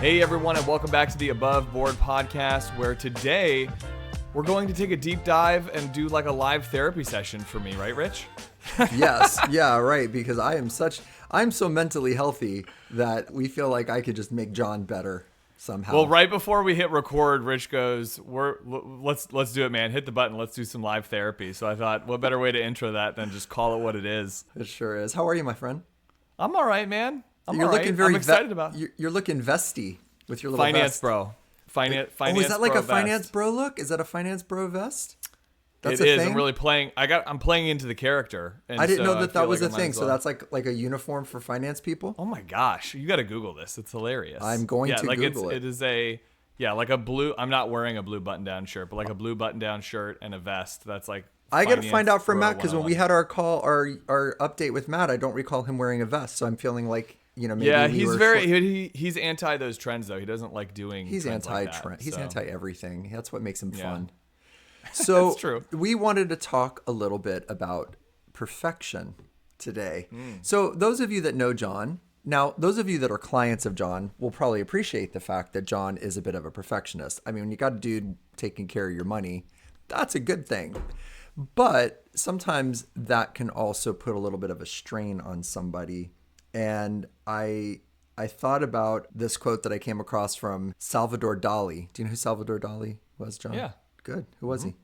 Hey everyone, and welcome back to the Above Board podcast, where today we're going to take a deep dive and do like a live therapy session for me, right, Rich? Yes, yeah, right, because I'm so mentally healthy that we feel like I could just make John better somehow. Well, right before we hit record, Rich goes, let's do it, man. Hit the button. Let's do some live therapy. So I thought, what better way to intro that than just call it what it is? It sure is. How are you, my friend? I'm all right, man. You're all looking right. very I'm excited about You're looking vesty with your little finance vest. bro. Finance. Oh, is that like a vest. finance bro look? Is that a finance bro vest? That's It a is. thing? I'm really playing. I'm playing into the character. And I didn't so know I that feel was like a I might thing. as So well. that's like a uniform for finance people? Oh my gosh, you got to Google this. It's hilarious. I'm going to Google it. It is like a blue. I'm not wearing a blue button-down shirt, but like a blue button-down shirt and a vest. That's like. I got to find out from Bro Matt because when we 101. had our call, our update with Matt, I don't recall him wearing a vest. So I'm feeling like, maybe Yeah, we he's were very short. he's anti those trends though. He doesn't like doing. He's trends like that, anti-trend. He's so. anti everything. That's what makes him Yeah. fun. So That's true. we wanted to talk a little bit about perfection today. So those of you that know John, now those of you that are clients of John will probably appreciate the fact that John is a bit of a perfectionist. I mean, when you got a dude taking care of your money, that's a good thing. But sometimes that can also put a little bit of a strain on somebody. And I thought about this quote that I came across from Salvador Dali. Do you know who Salvador Dali was, John? Yeah. Good. Who was he?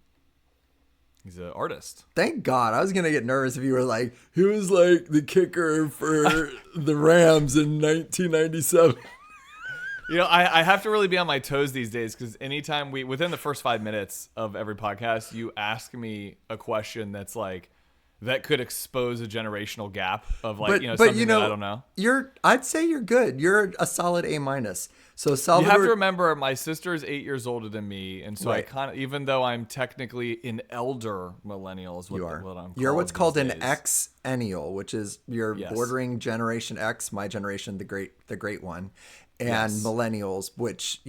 He's an artist. Thank God. I was going to get nervous if you were like, he was like the kicker for the Rams in 1997. I have to really be on my toes these days because anytime within the first 5 minutes of every podcast, you ask me a question that's like, that could expose a generational gap of like, something that I don't know. I'd say you're good. You're a solid A-. So You Salvador, have to remember, my sister is 8 years older than me, and so Right. I kind of, even though I'm technically an elder millennial, is what, you are. what I'm. You're what's these called an days. X-ennial, which is you're Yes. bordering Generation X, my generation, the great one, and Yes. millennials, which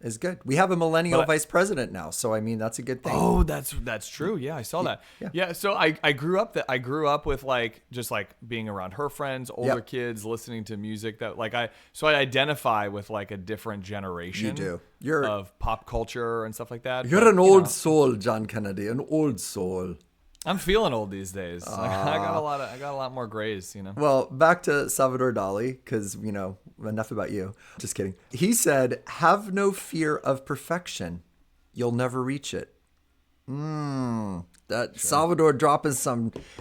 is good. We have a millennial But vice president now, so I mean that's a good thing. Oh, that's true. Yeah, I saw that. Yeah. Yeah. So I grew up with like just like being around her friends, older Yep. kids, listening to music that like I identify with like a different generation. You do. You're of pop culture and stuff like that. You're But, an old soul, John Kennedy, an old soul. I'm feeling old these days. I got a lot more grays. Well, back to Salvador Dali, because, enough about you. Just kidding. He said, have no fear of perfection. You'll never reach it. Salvador dropping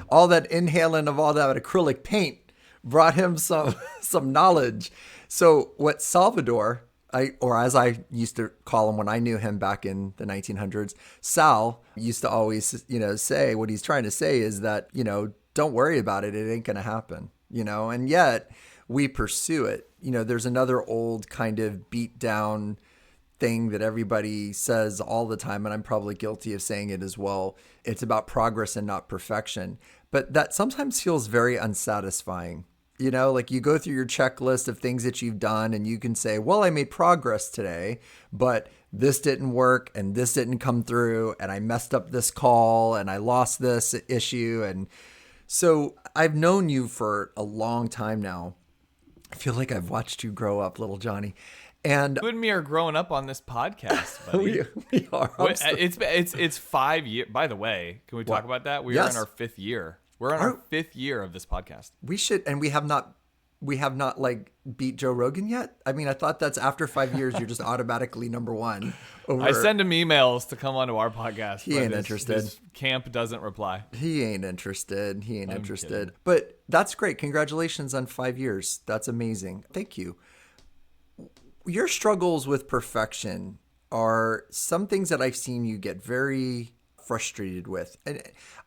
all that inhaling of all that acrylic paint brought him some knowledge. So what Salvador, as I used to call him when I knew him back in the 1900s, Sal used to always, say what he's trying to say is that, don't worry about it. It ain't going to happen, and yet we pursue it. There's another old kind of beat down thing that everybody says all the time, and I'm probably guilty of saying it as well. It's about progress and not perfection, but that sometimes feels very unsatisfying. Like you go through your checklist of things that you've done and you can say, well, I made progress today, but this didn't work and this didn't come through and I messed up this call and I lost this issue. And so I've known you for a long time now. I feel like I've watched you grow up, little Johnny. And You and me are growing up on this podcast, buddy. we are. It's 5 years. By the way, can we talk about that? We are Yes. in our 5th year. We're in our 5th year of this podcast. We should, and we have not like beat Joe Rogan yet. I mean, I thought that's after 5 years, you're just automatically number one. I send him emails to come onto our podcast. He ain't interested. His camp doesn't reply. He ain't interested. I'm kidding. But that's great. Congratulations on 5 years. That's amazing. Thank you. Your struggles with perfection are some things that I've seen you get very frustrated with. And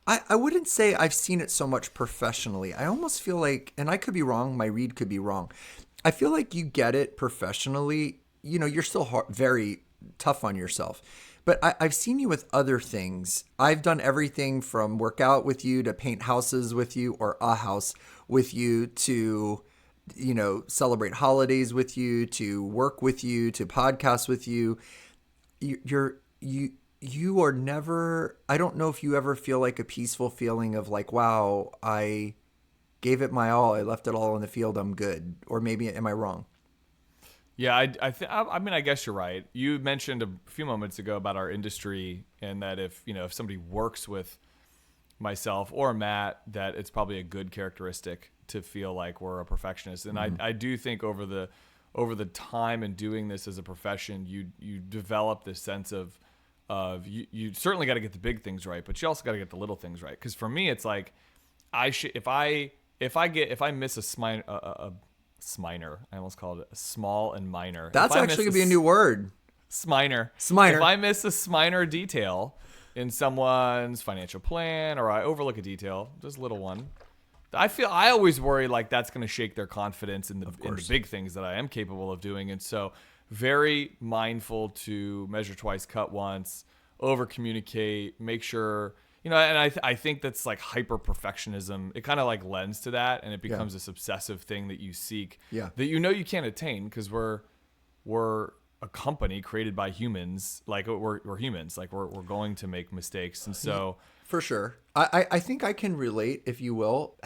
I wouldn't say I've seen it so much professionally. I almost feel like, and I could be wrong, my read could be wrong. I feel like you get it professionally. You're still very tough on yourself. But I've seen you with other things. I've done everything from work out with you to paint houses with you or a house with you to, celebrate holidays with you, to work with you, to podcast with you. You are never, I don't know if you ever feel like a peaceful feeling of like, wow, I gave it my all. I left it all on the field. I'm good. Or maybe, am I wrong? Yeah, I mean, I guess you're right. You mentioned a few moments ago about our industry, and that if somebody works with myself or Matt, that it's probably a good characteristic to feel like we're a perfectionist. And I do think over the time and doing this as a profession, you develop this sense of you certainly got to get the big things right, but you also got to get the little things right. Because for me, it's like if I miss a sminer, I almost called it a small and minor. That's actually gonna be a new word. Sminer. Sminer. If I miss a sminer detail in someone's financial plan, or I overlook a detail, just a little one, I always worry like that's going to shake their confidence in the big things that I am capable of doing. And so very mindful to measure twice, cut once, over communicate, make sure, and I think that's like hyper perfectionism. It kind of like lends to that, and it becomes this obsessive thing that you seek that you can't attain, because we're a company created by humans. Like we're humans, like we're going to make mistakes. And so for sure. I think I can relate, if you will,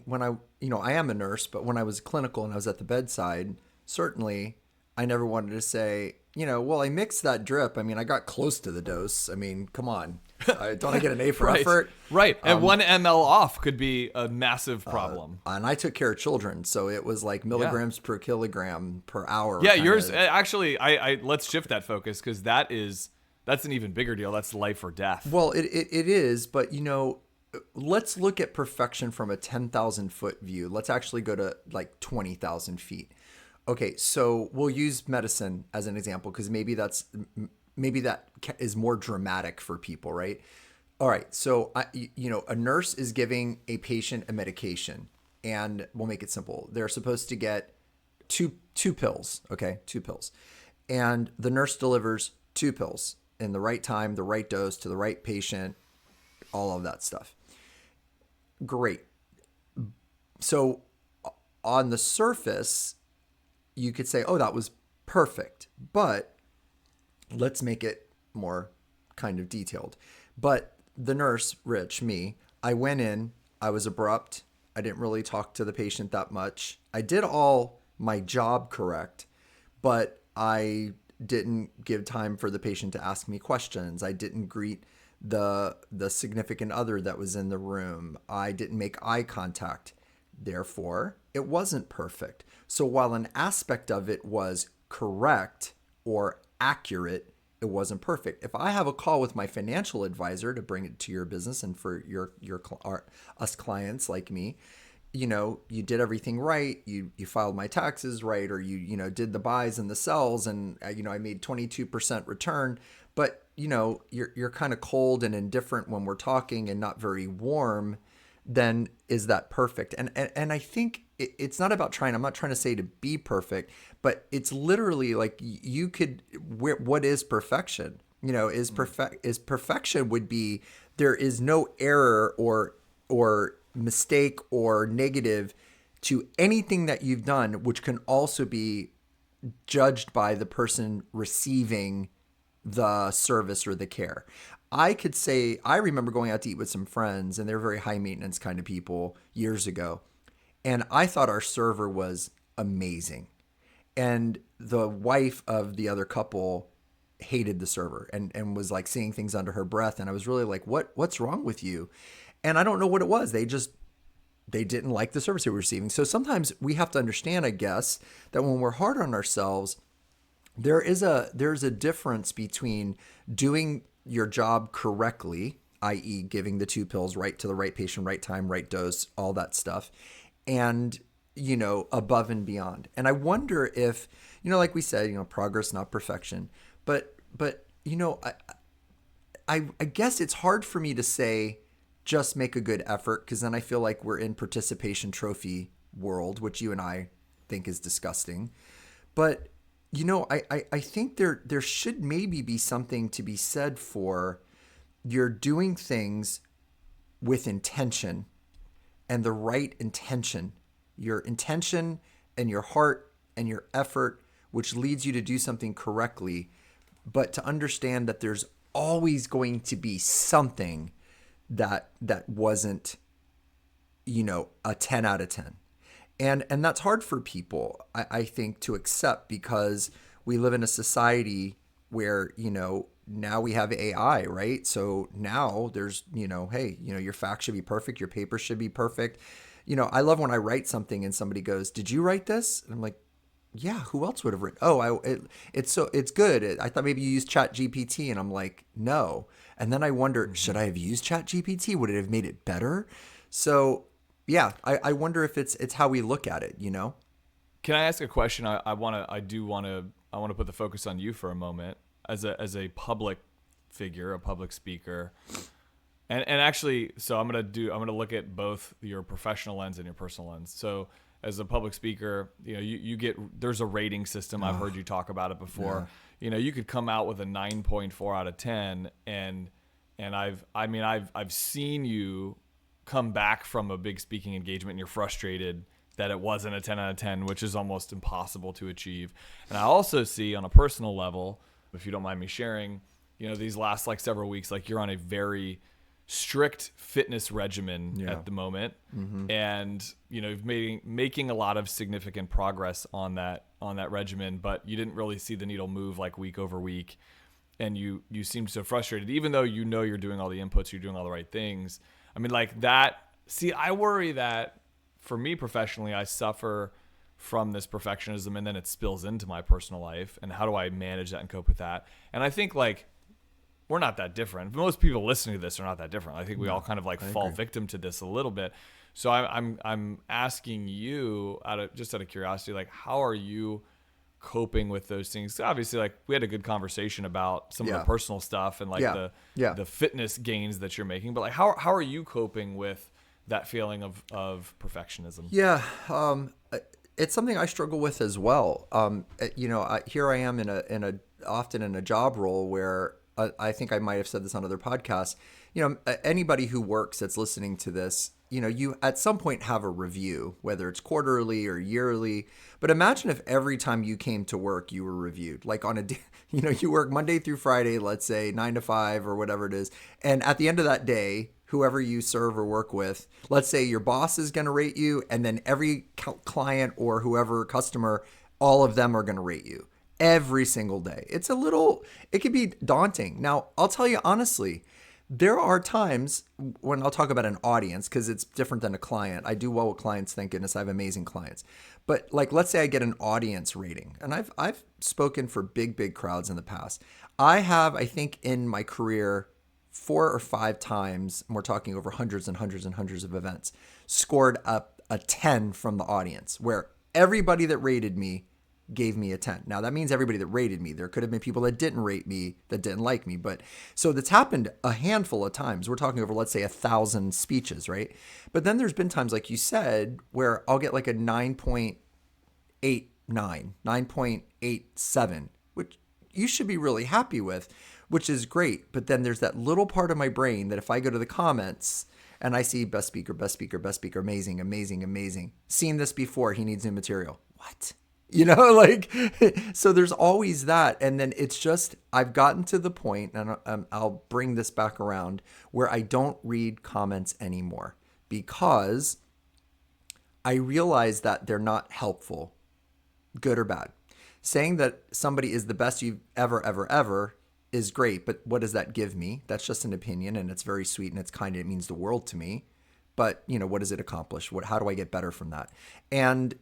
when I am a nurse, but when I was clinical and I was at the bedside, certainly I never wanted to say, well, I mixed that drip. I mean, I got close to the dose. I mean, come on. Don't I get an A for effort? Right. And 1 ml off could be a massive problem. And I took care of children, so it was like milligrams per kilogram per hour. Yeah, yours actually. I let's shift that focus, because that's an even bigger deal. That's life or death. Well, it is, but let's look at perfection from a 10,000 foot view. Let's actually go to like 20,000 feet. Okay, so we'll use medicine as an example, because maybe that is more dramatic for people, right? All right, so a nurse is giving a patient a medication, and we'll make it simple. They're supposed to get two pills, okay, 2 pills, and the nurse delivers 2 pills in the right time, the right dose to the right patient, all of that stuff. Great. So on the surface, you could say, oh, that was perfect, but let's make it more kind of detailed. But the nurse, Rich, me, I went in, I was abrupt. I didn't really talk to the patient that much. I did all my job correct, but I didn't give time for the patient to ask me questions. I didn't greet the significant other that was in the room. I didn't make eye contact. Therefore, it wasn't perfect. So while an aspect of it was correct or accurate, it wasn't perfect. If I have a call with my financial advisor to bring it to your business and for us clients like me, you did everything right. You filed my taxes right, or you did the buys and the sells, and I made 22% return. But you're kind of cold and indifferent when we're talking, and not very warm. Then is that perfect? And I think it's not about trying. I'm not trying to say to be perfect, but it's literally like what is perfection? Is perfection would be there is no error or mistake or negative to anything that you've done, which can also be judged by the person receiving the service or the care. I could say, I remember going out to eat with some friends, and they're very high maintenance kind of people years ago. And I thought our server was amazing. And the wife of the other couple hated the server and was like saying things under her breath. And I was really like, what's wrong with you? And I don't know what it was. They didn't like the service they were receiving. So sometimes we have to understand, I guess, that when we're hard on ourselves, there's a difference between doing your job correctly, i.e. giving the 2 pills right to the right patient, right time, right dose, all that stuff, and, above and beyond. And I wonder if, like we said, progress, not perfection, but I guess it's hard for me to say just make a good effort, because then I feel like we're in participation trophy world, which you and I think is disgusting. But I think there should maybe be something to be said for you're doing things with intention, and the right intention, your intention and your heart and your effort, which leads you to do something correctly, but to understand that there's always going to be something that wasn't, a 10 out of 10. And that's hard for people, I think, to accept, because we live in a society where, now we have AI, right? So now there's, hey, your facts should be perfect. Your paper should be perfect. I love when I write something and somebody goes, "Did you write this?" And I'm like, "Yeah, who else would have written?" "Oh, it's good. I thought maybe you used Chat GPT." And I'm like, "No." And then I wonder, should I have used Chat GPT? Would it have made it better? So yeah, I wonder if it's how we look at it, Can I ask a question? I want to put the focus on you for a moment as a public figure, a public speaker. And actually, so I'm gonna look at both your professional lens and your personal lens. So as a public speaker, you get, there's a rating system. I've heard you talk about it before. Yeah. You could come out with a 9.4 out of 10, and I've seen you come back from a big speaking engagement and you're frustrated that it wasn't a 10 out of 10, which is almost impossible to achieve. And I also see on a personal level, if you don't mind me sharing, these last like several weeks, like you're on a very strict fitness regimen at the moment. Mm-hmm. And, making a lot of significant progress on that regimen, but you didn't really see the needle move like week over week. And you seemed so frustrated, even though you're doing all the inputs, you're doing all the right things. I mean, like that. See, I worry that for me professionally, I suffer from this perfectionism and then it spills into my personal life. And how do I manage that and cope with that? And I think like we're not that different. Most people listening to this are not that different. I think we all kind of like fall victim to this a little bit. So I'm asking you out of curiosity, like, how are you coping with those things? Obviously, like we had a good conversation about some of the personal stuff and like the fitness gains that you're making, but like how are you coping with that feeling of perfectionism? Yeah. It's something I struggle with as well. Here I am often in a job role where I think I might have said this on other podcasts. Anybody who works that's listening to this, you at some point have a review, whether it's quarterly or yearly. But imagine if every time you came to work, you were reviewed. Like on a day, you work Monday through Friday, let's say 9 to 5 or whatever it is. And at the end of that day, whoever you serve or work with, let's say your boss is going to rate you, and then every client or whoever customer, all of them are going to rate you every single day. It can be daunting. Now, I'll tell you honestly, there are times when I'll talk about an audience, because it's different than a client. I do well with clients, thank goodness. I have amazing clients. But like, let's say I get an audience rating, and I've spoken for big crowds in the past. I think in my career, 4 or 5 times, and we're talking over hundreds and hundreds and hundreds of events, scored up a 10 from the audience, where everybody that rated me gave me a 10. Now that means everybody that rated me. There could have been people that didn't rate me, that didn't like me. But so that's happened a handful of times. We're talking over, let's say, 1,000 speeches, right? But then there's been times, like you said, where I'll get like a 9.89, 9.87, which you should be really happy with, which is great. But then there's that little part of my brain that if I go to the comments and I see best speaker, amazing, amazing, amazing. Seen this before, he needs new material. What? So there's always that. And then it's just, I've gotten to the point, and I'll bring this back around, where I don't read comments anymore, because I realize that they're not helpful, good or bad. Saying that somebody is the best you've ever is great, but what does that give me? That's just an opinion, and it's very sweet and it's kind, and it means the world to me. But, what does it accomplish? How do I get better from that? And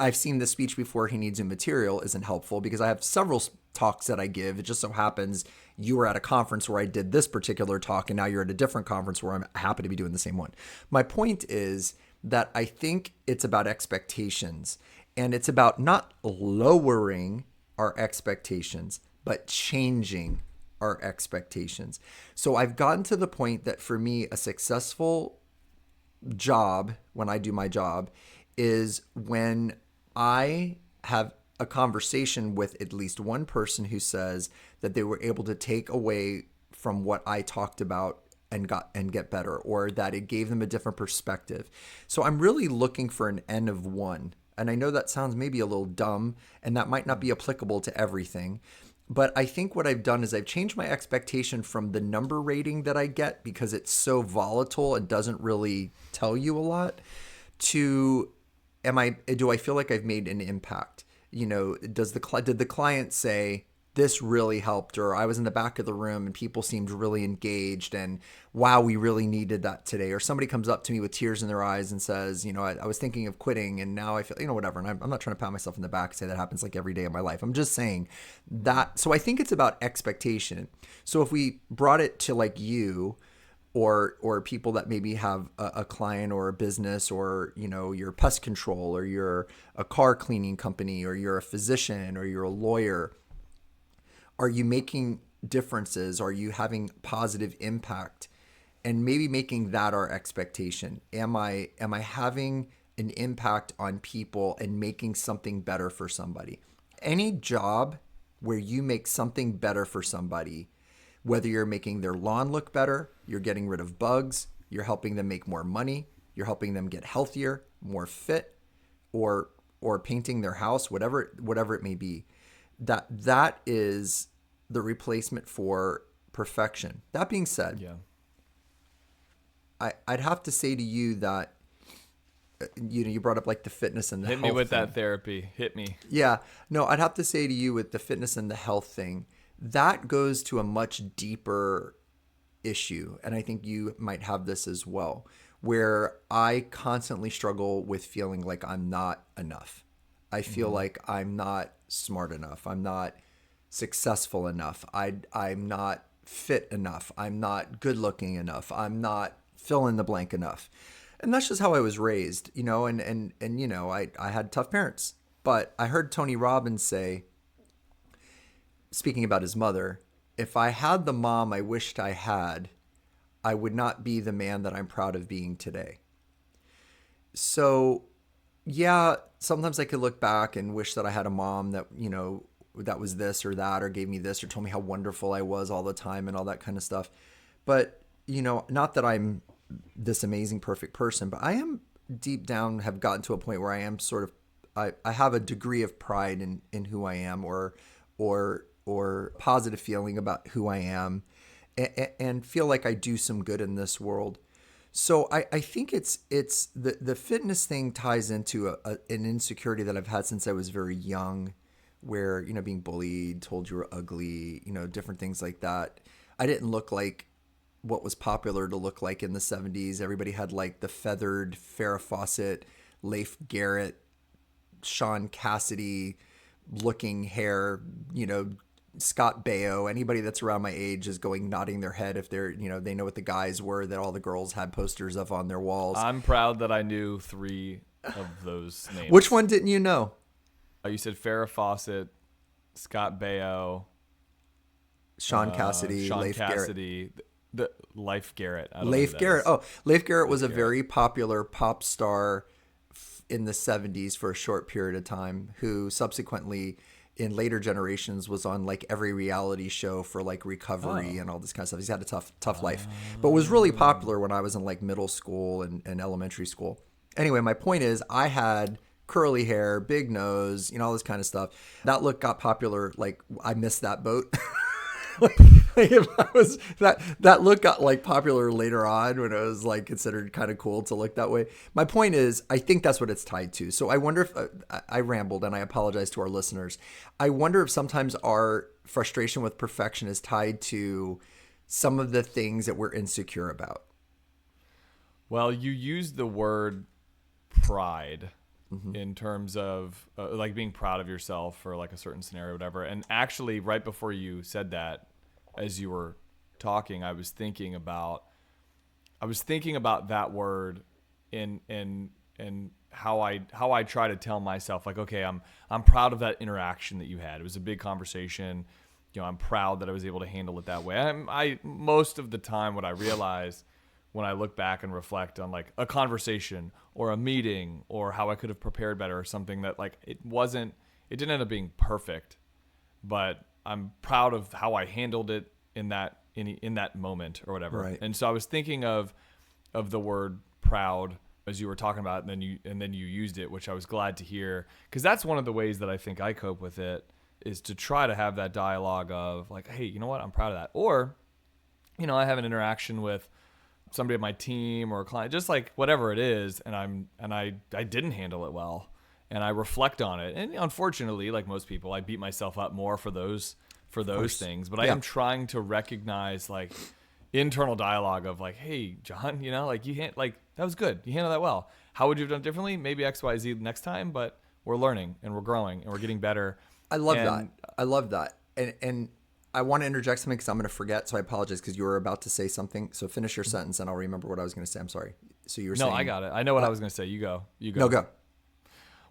I've seen this speech before, he needs new material, isn't helpful, because I have several talks that I give. It just so happens you were at a conference where I did this particular talk, and now you're at a different conference where I happen to be doing the same one. My point is that I think it's about expectations, and it's about not lowering our expectations, but changing our expectations. So I've gotten to the point that for me, a successful job, when I do my job, is when I have a conversation with at least one person who says that they were able to take away from what I talked about and get better, or that it gave them a different perspective. So I'm really looking for an N of 1. And I know that sounds maybe a little dumb, and that might not be applicable to everything. But I think what I've done is I've changed my expectation from the number rating that I get, because it's so volatile and doesn't really tell you a lot, to do I feel like I've made an impact? Did the client say this really helped, or I was in the back of the room and people seemed really engaged and wow, we really needed that today. Or somebody comes up to me with tears in their eyes and says, I was thinking of quitting and now I feel, whatever. And I'm not trying to pat myself in the back and say that happens like every day of my life. I'm just saying that. So I think it's about expectation. So if we brought it to like you, or people that maybe have a client or a business, or you're pest control, or you're a car cleaning company, or you're a physician, or you're a lawyer, are you making differences? Are you having positive impact? And maybe making that our expectation. Am I having an impact on people and making something better for somebody? Any job where you make something better for somebody, whether you're making their lawn look better, you're getting rid of bugs, you're helping them make more money, you're helping them get healthier, more fit, or painting their house, whatever it may be, that is the replacement for perfection. That being said, I'd have to say to you that you brought up like the fitness and the health. Hit me with thing. that therapy. Hit me. Yeah. No, I'd have to say to you with the fitness and the health thing, that goes to a much deeper issue. And I think you might have this as well, where I constantly struggle with feeling like I'm not enough. I feel like I'm not smart enough. I'm not successful enough. I'm not fit enough. I'm not good looking enough. I'm not fill in the blank enough. And that's just how I was raised, and I had tough parents. But I heard Tony Robbins say, speaking about his mother, if I had the mom I wished I had, I would not be the man that I'm proud of being today. So, yeah, sometimes I could look back and wish that I had a mom that, that was this or that, or gave me this, or told me how wonderful I was all the time and all that kind of stuff. But, not that I'm this amazing, perfect person, but I am deep down have gotten to a point where I am sort of, I have a degree of pride in who I am, or positive feeling about who I am, and feel like I do some good in this world. So I think it's the fitness thing ties into an insecurity that I've had since I was very young, where, being bullied, told you were ugly, different things like that. I didn't look like what was popular to look like in the 70s. Everybody had like the feathered Farrah Fawcett, Leif Garrett, Sean Cassidy looking hair, Scott Baio. Anybody that's around my age is nodding their head if they're, they know what the guys were that all the girls had posters of on their walls. I'm proud that I knew 3 of those names. Which one didn't you know? You said Farrah Fawcett, Scott Baio, Sean Cassidy, Sean Leif Cassidy, Garrett. the Leif Garrett. I don't Leif know who that Garrett. is. Oh, Leif Garrett was a very popular pop star in the 70s for a short period of time, who subsequently in later generations was on like every reality show for like recovery and all this kind of stuff. He's had a tough life, but was really popular when I was in like middle school and elementary school. Anyway, my point is I had curly hair, big nose, all this kind of stuff. That look got popular. Like I missed that boat. like if I was that look got like popular later on when it was like considered kind of cool to look that way. My point is, I think that's what it's tied to. So I wonder if I rambled, and I apologize to our listeners. I wonder if sometimes our frustration with perfection is tied to some of the things that we're insecure about. Well, you used the word pride in terms of like being proud of yourself for like a certain scenario or whatever. And actually, right before you said that, as you were talking, I was thinking about that word in how I try to tell myself, like, okay, I'm proud of that interaction that you had. It was a big conversation. I'm proud that I was able to handle it that way. I most of the time, what I realize when I look back and reflect on like a conversation or a meeting or how I could have prepared better or something, that like it didn't end up being perfect, but I'm proud of how I handled it in that moment or whatever. Right. And so I was thinking of the word proud as you were talking about it, and then you used it, which I was glad to hear, because that's one of the ways that I think I cope with it, is to try to have that dialogue of like, hey, you know what, I'm proud of that. Or, I have an interaction with somebody on my team or a client, just like whatever it is, and I didn't handle it well, and I reflect on it, and unfortunately, like most people, I beat myself up more for those things. But I am trying to recognize like internal dialogue of like, hey, John, like like that was good, you handled that well. How would you have done it differently? Maybe X, Y, Z next time, but we're learning and we're growing and we're getting better. I love that. I love that. And I want to interject something because I'm going to forget. So I apologize because you were about to say something. So finish your sentence and I'll remember what I was going to say. I'm sorry. So you were saying. No, I got it. I know what I was going to say. You go. No, go.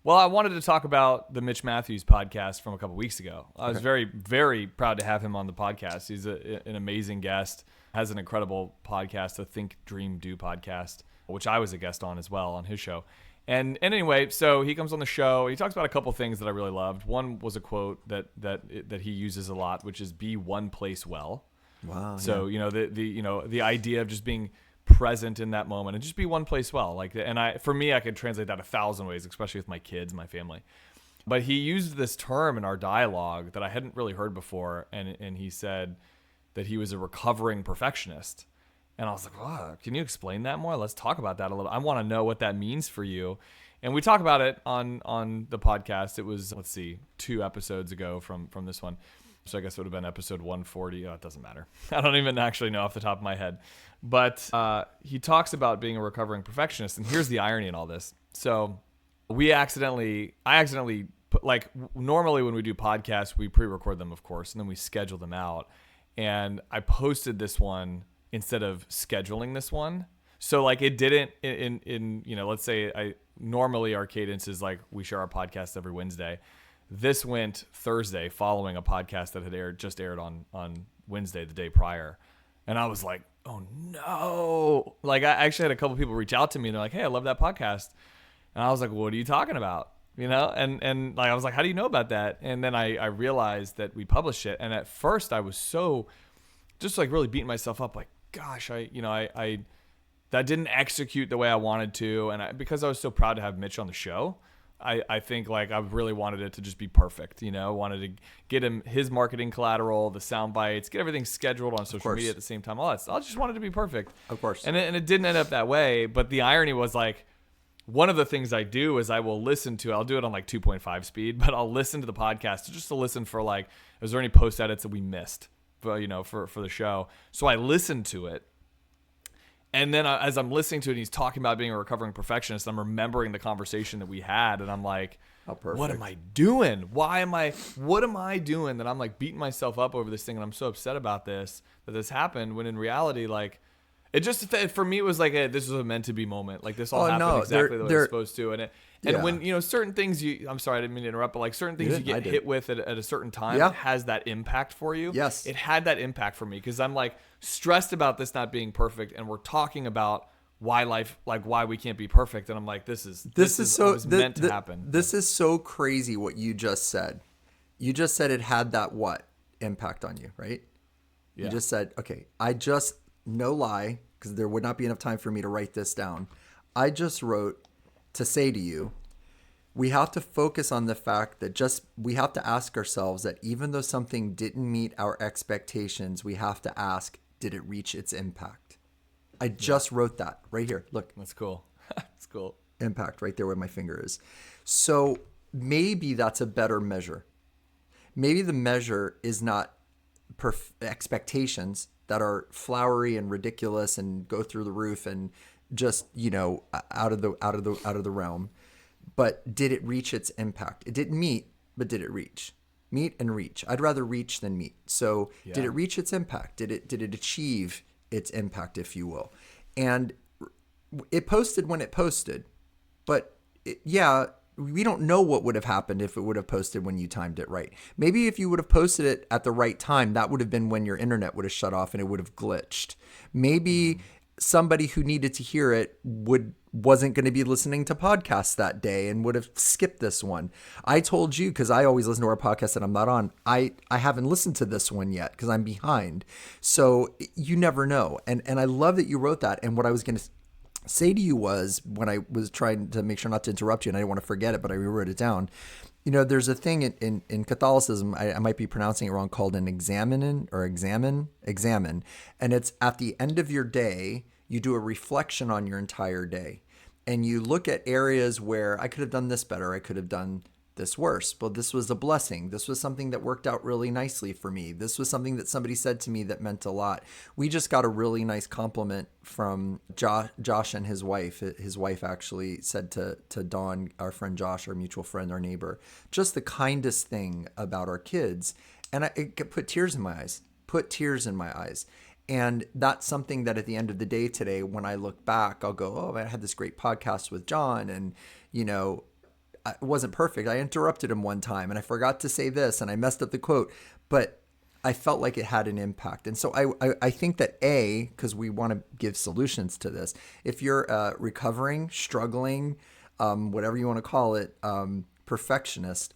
Well, I wanted to talk about the Mitch Matthews podcast from a couple weeks ago. I was very, very proud to have him on the podcast. He's an amazing guest, has an incredible podcast, the Think, Dream, Do podcast, which I was a guest on as well on his show. And anyway, so he comes on the show. He talks about a couple things that I really loved. One was a quote that he uses a lot, which is "Be one place well." Wow. So the idea of just being present in that moment and just be one place well. Like, and for me, I could translate that 1,000 ways, especially with my kids, my family. But he used this term in our dialogue that I hadn't really heard before, and he said that he was a recovering perfectionist. And I was like, wow, can you explain that more? Let's talk about that a little. I want to know what that means for you. And we talk about it on the podcast. It was, 2 episodes ago from this one. So I guess it would have been episode 140. Oh, it doesn't matter. I don't even actually know off the top of my head. But he talks about being a recovering perfectionist. And here's the irony in all this. So I accidentally put, like, normally when we do podcasts, we pre-record them, of course, and then we schedule them out. And I posted this one instead of scheduling this one. So like it didn't in let's say normally our cadence is like we share our podcast every Wednesday. This went Thursday following a podcast that had just aired on Wednesday, the day prior. And I was like, oh no. Like I actually had a couple people reach out to me and they're like, hey, I love that podcast. And I was like, what are you talking about? And like I was like, how do you know about that? And then I realized that we published it. And at first I was so just like really beating myself up, like, gosh, I that didn't execute the way I wanted to. And because I was so proud to have Mitch on the show, I think like I really wanted it to just be perfect. Wanted to get him his marketing collateral, the sound bites, get everything scheduled on social media at the same time. All that stuff. I just wanted it to be perfect. Of course. And it didn't end up that way. But the irony was like, one of the things I do is I'll do it on like 2.5 speed, but I'll listen to the podcast just to listen for like, is there any post edits that we missed? For the show. So I listened to it. And then as I'm listening to it, he's talking about being a recovering perfectionist. I'm remembering the conversation that we had. And I'm like, what am I doing? What am I doing that I'm like beating myself up over this thing? And I'm so upset about that this happened, when in reality, like, it just, for me, it was like, this was a meant to be moment. Like this all happened exactly the way it was supposed to. And when, certain things I'm sorry, I didn't mean to interrupt, but like certain things you get hit with at a certain time, it has that impact for you. Yes. It had that impact for me because I'm like stressed about this not being perfect. And we're talking about why we can't be perfect. And I'm like, this is meant to happen. This is so crazy what you just said. You just said it had that impact on you, right? Yeah. You just said, okay, no lie, because there would not be enough time for me to write this down. I just wrote to say to you, we have to focus on the fact that we have to ask ourselves that even though something didn't meet our expectations, we have to ask, did it reach its impact? I just wrote that right here. Look. That's cool. That's cool. Impact right there where my finger is. So maybe that's a better measure. Maybe the measure is not expectations that are flowery and ridiculous and go through the roof and just, out of the realm. But did it reach its impact? It didn't meet, but did it reach? Meet and reach. I'd rather reach than meet. So did it reach its impact? Did it achieve its impact, if you will? And it posted when it posted, but we don't know what would have happened if it would have posted when you timed it right. Maybe if you would have posted it at the right time, that would have been when your internet would have shut off and it would have glitched. Maybe somebody who needed to hear it wasn't going to be listening to podcasts that day and would have skipped this one. I told you, because I always listen to our podcast that I'm not on, I haven't listened to this one yet because I'm behind. So you never know. And I love that you wrote that. And what I was going to say to you was, when I was trying to make sure not to interrupt you, and I didn't want to forget it, but I rewrote it down. There's a thing in Catholicism, I might be pronouncing it wrong, called an examine. And it's at the end of your day, you do a reflection on your entire day, and you look at areas where I could have done this better, I could have done this worse, but this was a blessing. This was something that worked out really nicely for me. This was something that somebody said to me that meant a lot. We just got a really nice compliment from Josh and his wife. His wife actually said to Dawn, our friend Josh, our mutual friend, our neighbor, just the kindest thing about our kids. And it put tears in my eyes. And that's something that at the end of the day today, when I look back, I'll go, oh, man, I had this great podcast with John, and, it wasn't perfect. I interrupted him one time and I forgot to say this and I messed up the quote, but I felt like it had an impact. And so I think that because we want to give solutions to this, if you're recovering, struggling, whatever you want to call it, perfectionist,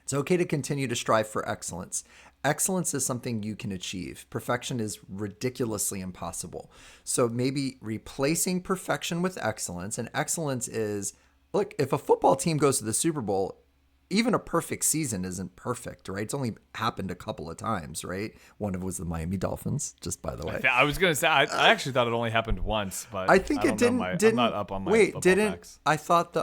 it's okay to continue to strive for excellence. Excellence is something you can achieve. Perfection is ridiculously impossible. So maybe replacing perfection with excellence, and excellence is, look, if a football team goes to the Super Bowl, even a perfect season isn't perfect, right? It's only happened a couple of times, right? One of it was the Miami Dolphins, just by the way. I was going to say, I actually thought it only happened once, but I think it didn't. I'm not up on my football facts. I thought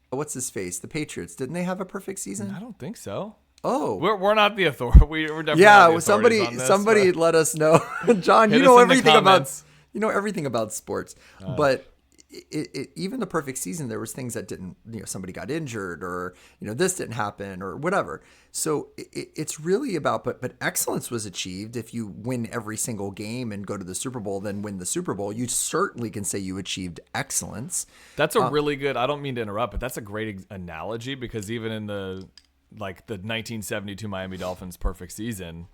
what's his face? The Patriots, didn't they have a perfect season? I don't think so. Oh, we're not the authority. We're definitely not the authorities on this, somebody let us know. John, you know everything about sports, but even the perfect season, there was things that didn't, somebody got injured or, this didn't happen or whatever. So it's really about, but excellence was achieved. If you win every single game and go to the Super Bowl, then win the Super Bowl, you certainly can say you achieved excellence. That's a really good, I don't mean to interrupt, but that's a great analogy, because even in the 1972 Miami Dolphins perfect season,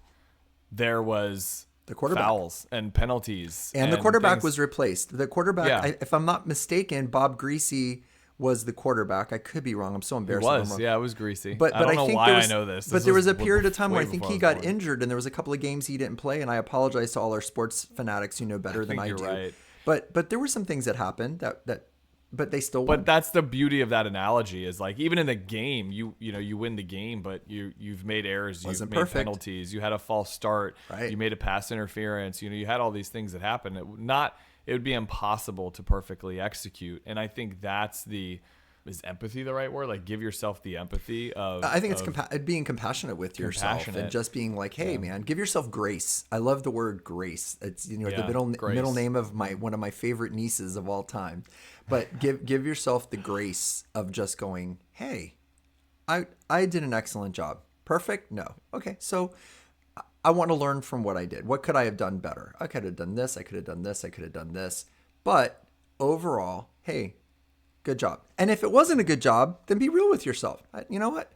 there was the quarterback fouls and penalties, and the quarterback was replaced. The quarterback, if I'm not mistaken, Bob Greasy was the quarterback. I could be wrong. I'm so embarrassed. It was Greasy. But I don't know think why I know this. But there was a period of time where I think he got injured, and there was a couple of games he didn't play. And I apologize to all our sports fanatics who know better than I do. Right. But there were some things that happened but they still won. But that's the beauty of that analogy, is like, even in the game, you win the game, but you've made errors, you've made penalties, you had a false start, right. You made a pass interference, you had all these things that happen. It would be impossible to perfectly execute. And I think is empathy the right word? Like, give yourself the empathy of. I think it's being compassionate with yourself and just being like, hey, man, give yourself grace. I love the word grace. It's the middle name of one of my favorite nieces of all time. But give yourself the grace of just going, hey, I did an excellent job. Perfect? No. Okay, so I want to learn from what I did. What could I have done better? I could have done this. I could have done this. I could have done this. But overall, hey, good job. And if it wasn't a good job, then be real with yourself. You know what?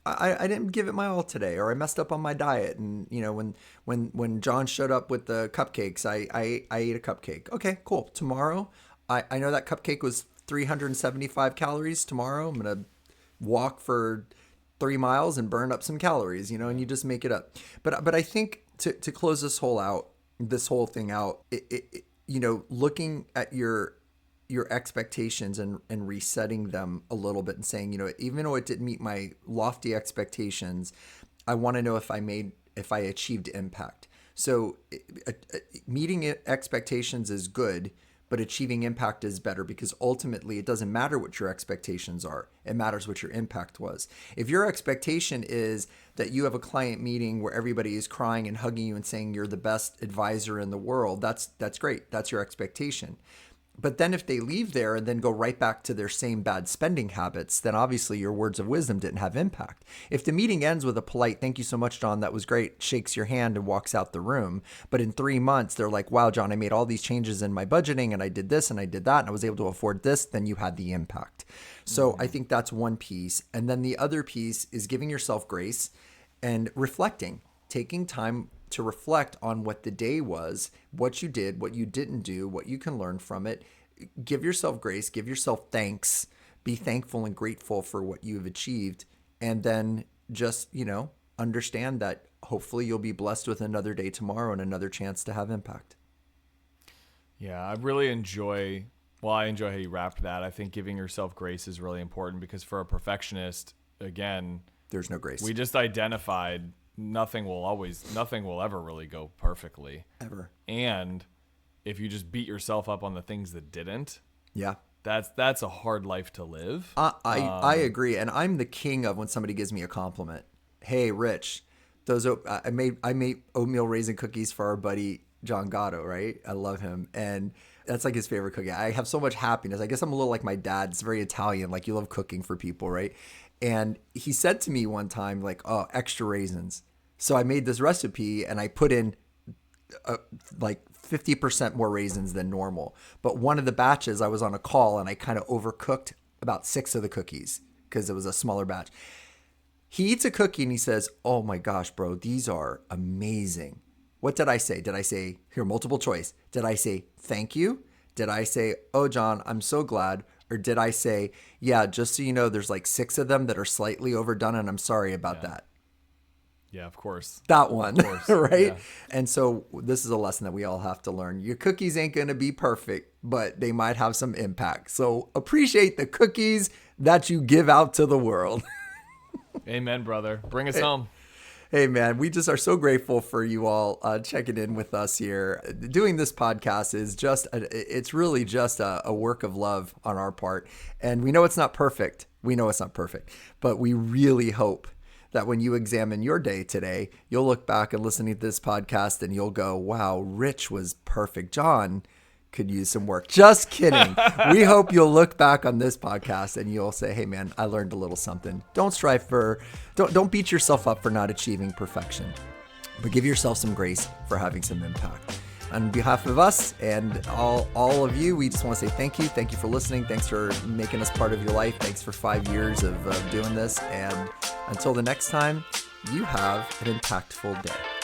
I didn't give it my all today, or I messed up on my diet. And when John showed up with the cupcakes, I ate a cupcake. Okay, cool. Tomorrow, I know that cupcake was 375 calories. Tomorrow, I'm gonna walk for 3 miles and burn up some calories. And you just make it up. But I think to close this whole thing out, looking at your expectations and resetting them a little bit and saying, even though it didn't meet my lofty expectations, I want to know if I achieved impact. So meeting expectations is good, but achieving impact is better, because ultimately it doesn't matter what your expectations are. It matters what your impact was. If your expectation is that you have a client meeting where everybody is crying and hugging you and saying you're the best advisor in the world, that's great. That's your expectation. But then if they leave there and then go right back to their same bad spending habits, then obviously your words of wisdom didn't have impact. If the meeting ends with a polite, thank you so much, John, that was great, shakes your hand and walks out the room, but in 3 months, they're like, wow, John, I made all these changes in my budgeting and I did this and I did that and I was able to afford this, then you had the impact. So I think that's one piece. And then the other piece is giving yourself grace and reflecting, taking time to reflect on what the day was, what you did, what you didn't do, what you can learn from it. Give yourself grace, give yourself thanks, be thankful and grateful for what you've achieved. And then just, understand that hopefully you'll be blessed with another day tomorrow and another chance to have impact. Yeah, I really enjoy how you wrapped that. I think giving yourself grace is really important, because for a perfectionist, again, there's no grace. We just identified nothing will ever really go perfectly. Ever. And if you just beat yourself up on the things that didn't, Yeah. that's a hard life to live. I agree. And I'm the king of when somebody gives me a compliment. Hey, Rich, I made oatmeal raisin cookies for our buddy John Gatto, right? I love him. And that's like his favorite cookie. I have so much happiness. I guess I'm a little like my dad. It's very Italian. Like, you love cooking for people, right? And he said to me one time, like, oh, extra raisins. So I made this recipe and I put in like 50% more raisins than normal. But one of the batches, I was on a call and I kind of overcooked about 6 of the cookies because it was a smaller batch. He eats a cookie and he says, oh my gosh, bro, these are amazing. What did I say? Did I say, here, multiple choice? Did I say, thank you? Did I say, oh, John, I'm so glad? Or did I say, yeah, just so you know, there's like 6 of them that are slightly overdone and I'm sorry about that? Yeah, of course. That one, Of course. right? Yeah. And so this is a lesson that we all have to learn. Your cookies ain't going to be perfect, but they might have some impact. So appreciate the cookies that you give out to the world. Amen, brother. Bring us home. Hey, man, we just are so grateful for you all checking in with us here. Doing this podcast is it's really just a work of love on our part. And we know it's not perfect. But we really hope that when you examine your day today, you'll look back and listen to this podcast and you'll go, wow, Rich was perfect. John could use some work. Just kidding. We hope you'll look back on this podcast and you'll say, hey man, I learned a little something. Don't beat yourself up for not achieving perfection, but give yourself some grace for having some impact. On behalf of us and all of you, we just want to say thank you. Thank you for listening. Thanks for making us part of your life. Thanks for 5 years of doing this. And until the next time, you have an impactful day.